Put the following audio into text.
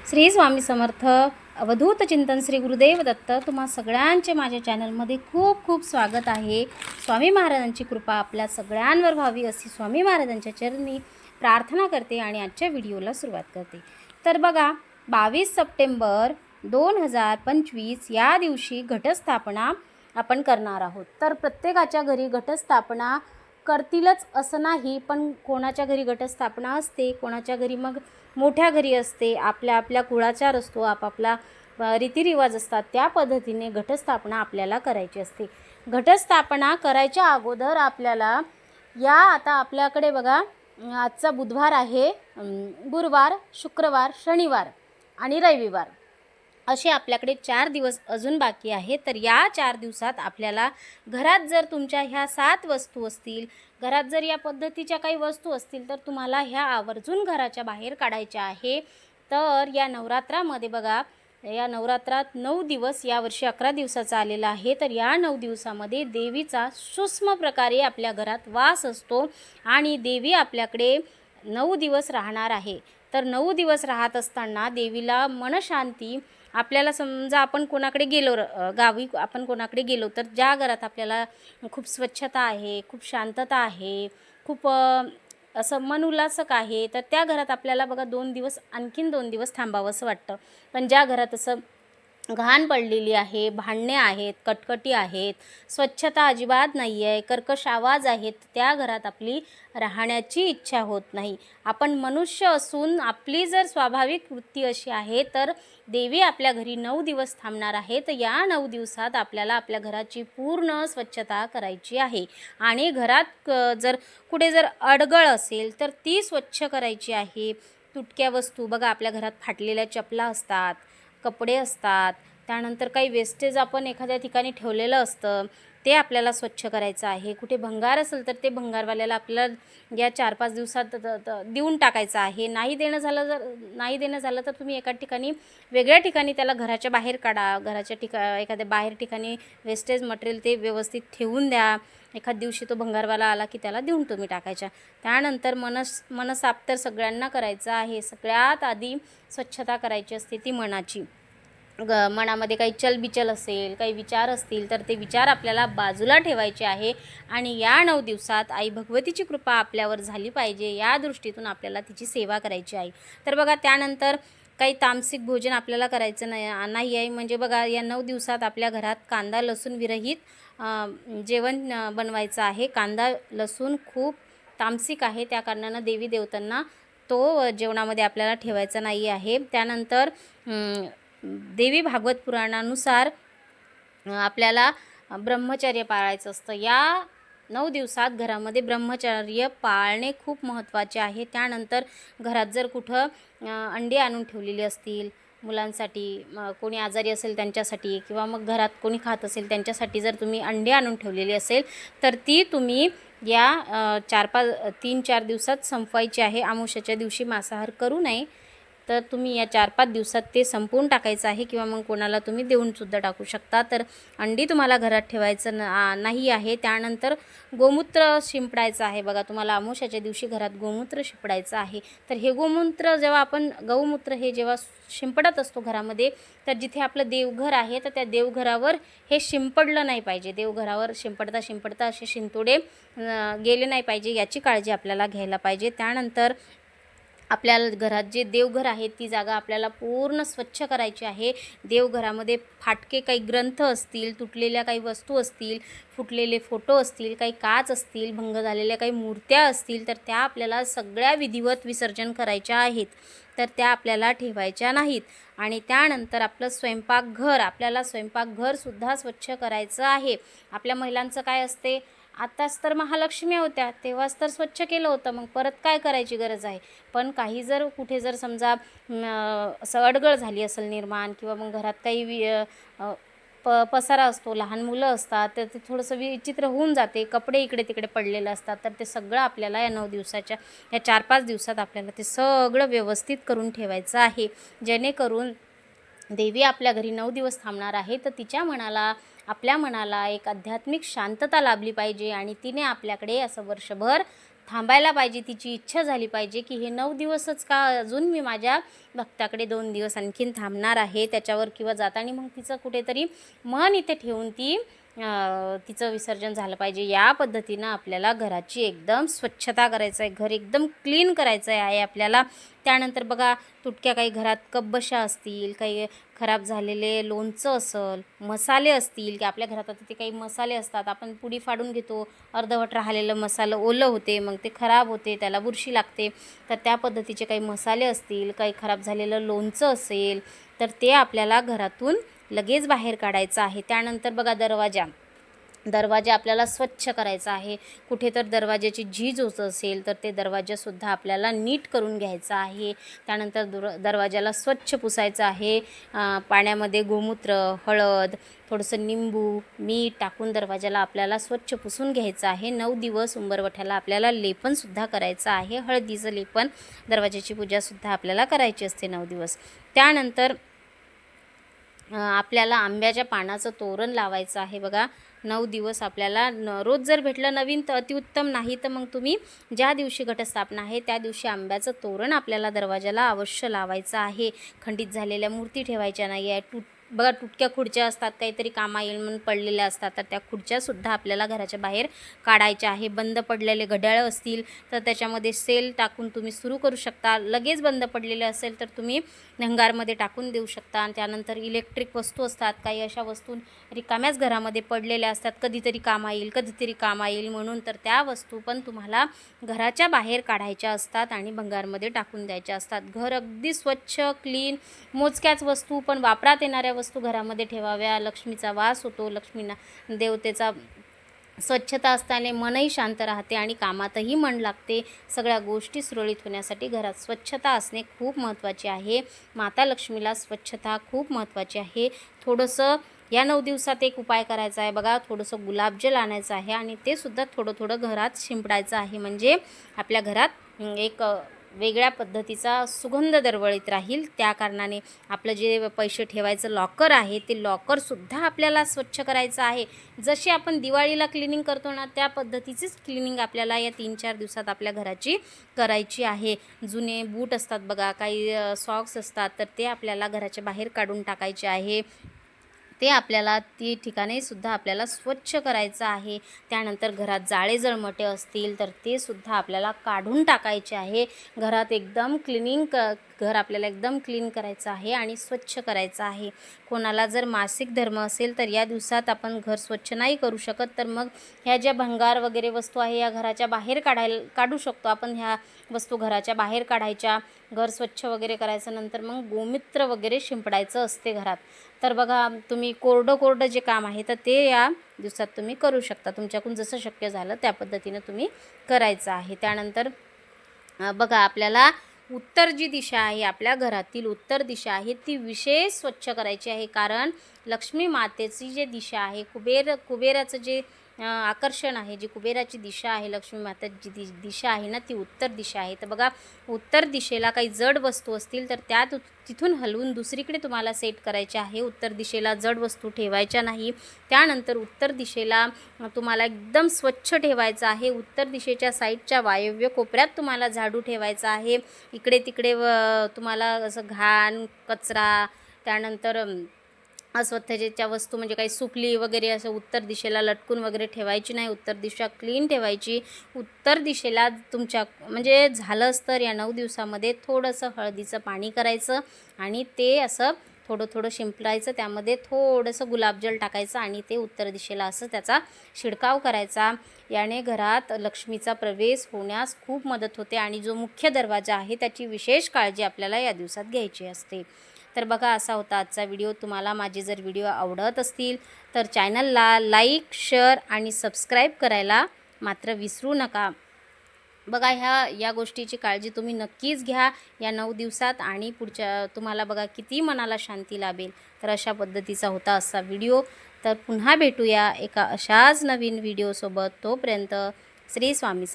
श्री स्वामी समर्थ अवधूत चिंतन श्री गुरुदेव दत्त तुम्हा सगळ्यांचे माझ्या चॅनलमध्ये खूप खूप स्वागत आहे। स्वामी महाराजांची कृपा आपल्या सगळ्यांवर व्हावी अशी स्वामी महाराजांच्या चरणी प्रार्थना करते आणि आजच्या व्हिडिओला सुरुवात करते। तर बघा 22 सप्टेंबर 2025 या दिवशी घटस्थापना आपण करणार आहोत। तर प्रत्येकाच्या घरी घटस्थापना करतीलच असं नाही, पण कोणाच्या घरी घटस्थापना असते, कोणाच्या घरी मग मोठ्या घरी असते, आपल्या आपल्या कुळाचार असतो, आपापला रीतिरिवाज असतात, त्या पद्धतीने घटस्थापना आपल्याला करायची असते। घटस्थापना करायच्या अगोदर आपल्याला आता आपल्याकडे बघा आजचा बुधवार आहे, गुरुवार, शुक्रवार, शनिवार आणि रविवार असे आपल्याकडे 4 दिवस अजून बाकी आहे। तर या 4 दिवसात आपल्याला घरात जर तुमच्या ह्या 7 वस्तू असतील, घरात जर या पद्धतीच्या काही वस्तू असतील, तर तुम्हाला ह्या आवर्जून घराच्या बाहेर काढायच्या आहे। तर या नवरात्रामध्ये बघा, या नवरात्रात 9 दिवस, यावर्षी 11 दिवसाचा आलेला आहे। तर या 9 दिवसामध्ये देवीचा सूक्ष्म प्रकारे आपल्या घरात वास असतो आणि देवी आपल्याकडे 9 दिवस राहणार आहे। तर 9 दिवस राहत असताना देवीला मनशांती, आपल्याला समजा आपण कोणाकडे गेलो, गावी आपण कोणाकडे गेलो, तर ज्या घरात आपल्याला खूप स्वच्छता आहे, खूप शांतता आहे, खूप असं मन उल्हासक आहे, तर त्या घरात आपल्याला बघा 2 दिवस, आणखीन 2 दिवस थांबावंसं वाटतं। पण ज्या घरात असं घाण पडलेली आहे, भांडणे आहेत, कटकटी आहेत, स्वच्छता अजिबात नाही आहे, कर्कश आवाज आहेत, त्या घरात आपली राहण्याची इच्छा होत नाही। आपण मनुष्य असून आपली जर स्वाभाविक वृत्ती अशी आहे, तर देवी आपल्या घरी 9 दिवस थांबणार आहे। तर या 9 दिवसात आपल्याला आपल्या घराची पूर्ण स्वच्छता करायची आहे आणि घरात जर कुठे जर अडगळ असेल तर ती स्वच्छ करायची आहे। तुटक्या वस्तू बघा, आपल्या घरात फाटलेल्या चपला असतात, कपडे असतात, त्यानंतर काही वेस्टेज आपण एखाद्या ठिकाणी ठेवलेलं असतं, ते आपल्याला स्वच्छ करायचं आहे। कुठे भंगार असेल तर ते भंगारवाल्याला आपल्याला या 4-5 दिवसात देऊन टाकायचं आहे। नाही देणं झालं तर तुम्ही एका ठिकाणी, वेगळ्या ठिकाणी त्याला घराच्या बाहेर काढा, घराच्या एखाद्या बाहेर ठिकाणी वेस्टेज मटेरियल ते व्यवस्थित ठेवून द्या। एखाद दिवशी तो भंगारवाला आला की त्याला देऊन तुम्ही टाकायच्या। त्यानंतर मनसाफ तर सगळ्यांना करायचं आहे। सगळ्यात आधी स्वच्छता करायची असते ती मनाची। मनामध्ये काही चलबिचल असेल, काही विचार असतील, तर ते विचार आपल्याला बाजूला ठेवायचे आहे आणि या 9 दिवसात आई भगवतीची कृपा आपल्यावर झाली पाहिजे, या दृष्टीतून आपल्याला तिची सेवा करायची आहे। तर बघा, त्यानंतर काही तामसिक भोजन आपल्याला करायचं नाही आहे। म्हणजे बघा, या 9 दिवसात आपल्या घरात कांदा लसूण विरहित जेवण बनवायचं आहे। कांदा लसूण खूप तामसिक आहे, त्या कारणानं देवी देवतांना तो जेवणामध्ये आपल्याला ठेवायचा नाही आहे। त्यानंतर देवी भागवत पुराणानुसार आपल्याला ब्रह्मचर्य पाळायचं असतं। या 9 दिवसात घरामध्ये ब्रह्मचर्य पाळणे खूप महत्त्वाचे आहे। त्यानंतर घरात जर कुठं अंडी आणून ठेवलेली असतील मुलांसाठी, कोणी आजारी असेल त्यांच्यासाठी, किंवा मग घरात कोणी खात असेल त्यांच्यासाठी जर तुम्ही अंडी आणून ठेवलेली असेल, तर ती तुम्ही या 3-4 दिवसात संपवायची आहे। अमावस्येच्या दिवशी मांसाहार करू नये, तर तुम्ही या 4-5 दिवसात ते संपवून टाकायचं आहे, किंवा मग कोणाला तुम्ही देऊनसुद्धा टाकू शकता। तर अंडी तुम्हाला घरात ठेवायचं नाही आहे। त्यानंतर गोमूत्र शिंपडायचं आहे। बघा, तुम्हाला अमावस्येच्या दिवशी घरात गोमूत्र शिंपडायचं आहे। तर हे गोमूत्र जेव्हा आपण गौमूत्र हे जेव्हा शिंपडत असतो घरामध्ये, तर जिथे आपलं देवघर आहे, तर त्या देवघरावर हे शिंपडलं नाही पाहिजे। देवघरावर शिंपडता असे शिंतोडे गेले नाही पाहिजे, याची काळजी आपल्याला घ्यायला पाहिजे। त्यानंतर आपल्याला घरात जे देवघर आहे ती जागा आपल्याला पूर्ण स्वच्छ करायची आहे। देवघरामध्ये फाटके काही ग्रंथ असतील, तुटलेल्या काही वस्तू असतील, फुटलेले फोटो असतील, काही काच असतील, भंग झालेल्या काही मूर्त्या असतील, तर त्या आपल्याला सगळ्या विधिवत विसर्जन करायच्या आहेत, तर त्या आपल्याला ठेवायच्या नाहीत। आणि त्यानंतर आपल्याला स्वयंपाकघरसुद्धा स्वच्छ करायचं आहे। आपल्या महिलांचं काय असते, आताच तर महालक्ष्मी होत्या तेव्हाच तर स्वच्छ केलं होतं, मग परत काय करायची गरज आहे। पण काही जर कुठे जर समजा असं अडगळ झाली असेल निर्माण, किंवा मग घरात काही पसारा असतो, लहान मुलं असतात, तर ते थोडंसं विचित्र होऊन जाते, कपडे इकडे तिकडे पडलेले असतात, तर ते सगळं आपल्याला या 9 दिवसाच्या, या 4-5 दिवसात आपल्याला ते सगळं व्यवस्थित करून ठेवायचं आहे, जेणेकरून देवी आपल्या घरी 9 दिवस थांबणार आहे, तर आपल्या मनाला एक आध्यात्मिक शांतता लाभली पाहिजे आणि तिने आपल्याकडे असं वर्षभर थांबायला पाहिजे, तिची इच्छा झाली पाहिजे की हे 9 दिवसच का, अजून मी माझ्या भक्ताकडे 2 दिवस आणखीन थांबणार आहे त्याच्यावर, किंवा जाताना मग तिचं कुठेतरी मन इथे ठेवून तिचं विसर्जन झालं पाहिजे. या पद्धतीनं आपल्याला घराची एकदम स्वच्छता करायचं आहे, घर एकदम क्लीन करायचं आहे आपल्याला. त्यानंतर बघा, तुटक्या काही घरात कपबशा असतील, काही खराब झालेले लोणचं असेल, मसाले असतील, की आपल्या घरात आता ते काही मसाले असतात, आपण पुडी फाडून घेतो, अर्धवट राहिलेलं मसालं ओलं होते, मग ते खराब होते, त्याला बुरशी लागते. तर त्या पद्धतीचे काही मसाले असतील, काही खराब झालेलं लोणचं असेल, तर ते आपल्याला घरातून लगेच बाहेर काढायचं आहे. त्यानंतर बघा, दरवाजा आपल्याला स्वच्छ करायचा आहे. कुठे तर दरवाजाची झीज होत असेल तर ते दरवाजासुद्धा आपल्याला नीट करून घ्यायचा आहे. त्यानंतर दरवाजाला स्वच्छ पुसायचं आहे. पाण्यामध्ये गोमूत्र, हळद, थोडंसं निंबू, मीठ टाकून दरवाजाला आपल्याला स्वच्छ पुसून घ्यायचं आहे. 9 दिवस उंबरवठ्याला आपल्याला लेपनसुद्धा करायचं आहे. हळदीचं लेपन, दरवाजाची पूजासुद्धा आपल्याला करायची असते 9 दिवस. त्यानंतर आपल्याला आंब्याच्या पानाचं तोरण लावायचं आहे. बघा, 9 दिवस आपल्याला रोज जर भेटलं नवीन तर अतिउत्तम, नाही तर मग तुम्ही ज्या दिवशी घटस्थापना आहे त्या दिवशी आंब्याचं तोरण आपल्याला दरवाजाला अवश्य लावायचं आहे. खंडित झालेल्या मूर्ती ठेवायच्या नाही आहे. बघा, तुटक्या खुर्च्या असतात, काहीतरी कामा येईल म्हणून पडलेल्या असतात, तर त्या खुर्च्यासुद्धा आपल्याला घराच्या बाहेर काढायच्या आहे. बंद पडलेले घड्याळं असतील तर त्याच्यामध्ये सेल टाकून तुम्ही सुरू करू शकता. लगेच बंद पडलेले असेल तर तुम्ही न्हंगारमध्ये टाकून देऊ शकता. आणि त्यानंतर इलेक्ट्रिक वस्तू असतात, काही अशा वस्तू रिकाम्याच घरामध्ये पडलेल्या असतात, कधीतरी कामा येईल म्हणून, तर त्या वस्तू पण तुम्हाला घराच्या बाहेर काढायच्या असतात आणि भंगारमध्ये टाकून द्यायच्या असतात. घर अगदी स्वच्छ, क्लीन, मोजक्याच वस्तू पण वापरात येणाऱ्या वस्तू घरामध्ये ठेवाव्या. लक्ष्मीचा वास होतो, देवतेचा स्वच्छता असताना मनही शांत राहते आणि कामातही मन लागते. सगळ्या गोष्टी सुरळीत होण्यासाठी घरात स्वच्छता असणे खूप महत्त्वाचे आहे. माता लक्ष्मीला स्वच्छता खूप महत्त्वाची आहे. थोडंसं या 9 दिवसात एक उपाय करायचा आहे. बघा, थोडंसं गुलाबजल आणायचं आहे आणि ते सुद्धा थोडं घरात शिंपडायचं आहे. म्हणजे आपल्या घरात एक वेगळ्या पद्धतीचा सुगंध दरवळीत राहील. त्या कारणाने आपलं जे पैसे ठेवायचं लॉकर आहे ते लॉकरसुद्धा आपल्याला स्वच्छ करायचं आहे. जशी आपण दिवाळीला क्लिनिंग करतो ना, त्या पद्धतीचीच क्लिनिंग आपल्याला या 3-4 दिवसात आपल्या घराची करायची आहे. जुने बूट असतात बघा, काही सॉक्स असतात, तर ते आपल्याला घराच्या बाहेर काढून टाकायचे आहे. ते आपल्याला ती ठिकाणेसुद्धा आपल्याला स्वच्छ करायचं आहे. त्यानंतर घरात जाळे जळमटे असतील तर ते सुद्धा आपल्याला काढून टाकायचे आहे. घरात एकदम घर आपल्याला एकदम क्लीन करायचं आहे आणि स्वच्छ करायचं आहे. कोणाला जर मासिक धर्म असेल तर या दिवसात आपण घर स्वच्छ नाही करू शकत, तर मग ह्या ज्या भंगार वगैरे वस्तू आहे या घराच्या बाहेर काढू शकतो आपण. ह्या वस्तू घराच्या बाहेर काढायच्या, घर स्वच्छ वगैरे करायचं. नंतर मग गोमूत्र वगैरे शिंपडायचं असते घरात. तर बघा, तुम्ही कोरडं जे काम आहे तर ते या दिवसात तुम्ही करू शकता. तुमच्याकडून जसं शक्य झालं त्या पद्धतीनं तुम्ही करायचं आहे. त्यानंतर बघा, आपल्याला उत्तर जी दिशा आहे, आपल्या घरातील उत्तर दिशा आहे ती विशेष स्वच्छ करायची आहे. कारण लक्ष्मी मातेची जी दिशा आहे, कुबेराचं जे आकर्षण आहे, जी कुबेराची दिशा आहे, लक्ष्मी माताची दिशा आहे ना, ती उत्तर दिशा आहे. तर बघा, उत्तर दिशेला काही जड वस्तू असतील तर त्या तिथून हलवून दुसरीकडे तुम्हाला सेट करायचे आहे. उत्तर दिशेला जड वस्तू ठेवायच्या नाही. त्यानंतर उत्तर दिशेला तुम्हाला एकदम स्वच्छ ठेवायचं आहे. उत्तर दिशेच्या साईडच्या वायव्य कोपऱ्यात तुम्हाला झाडू ठेवायचा आहे. इकडे तिकडे तुम्हाला असं घाण, कचरा, त्यानंतर अस्वच्छतेच्या वस्तू म्हणजे काही सुकली वगैरे असं उत्तर दिशेला लटकून वगैरे ठेवायची नाही. उत्तर दिशा क्लीन ठेवायची. उत्तर दिशेला तुमच्या म्हणजे झालंच तर या 9 दिवसामध्ये थोडंसं हळदीचं पाणी करायचं आणि ते असं थोडं शिंपडायचं. त्यामध्ये थोडंसं गुलाबजल टाकायचं आणि ते उत्तर दिशेला असं त्याचा शिडकाव करायचा. याने घरात लक्ष्मीचा प्रवेश होण्यास खूप मदत होते आणि जो मुख्य दरवाजा आहे त्याची विशेष काळजी आपल्याला या दिवसात घ्यायची असते. तर बघा, असा होता आजचा व्हिडिओ. तुम्हाला माझे जर व्हिडिओ आवडत असतील तर चॅनलला लाईक, शेअर आणि सबस्क्राईब करायला मात्र विसरू नका. बघा, या गोष्टीची काळजी तुम्ही नक्कीच घ्या या 9 दिवसात आणि पुढच्या तुम्हाला बघा किती मनाला शांती लाभेल. तर अशा पद्धतीचा होता असा व्हिडिओ. तर पुन्हा भेटूया एका अशाच नवीन व्हिडिओसोबत. तोपर्यंत श्री स्वामी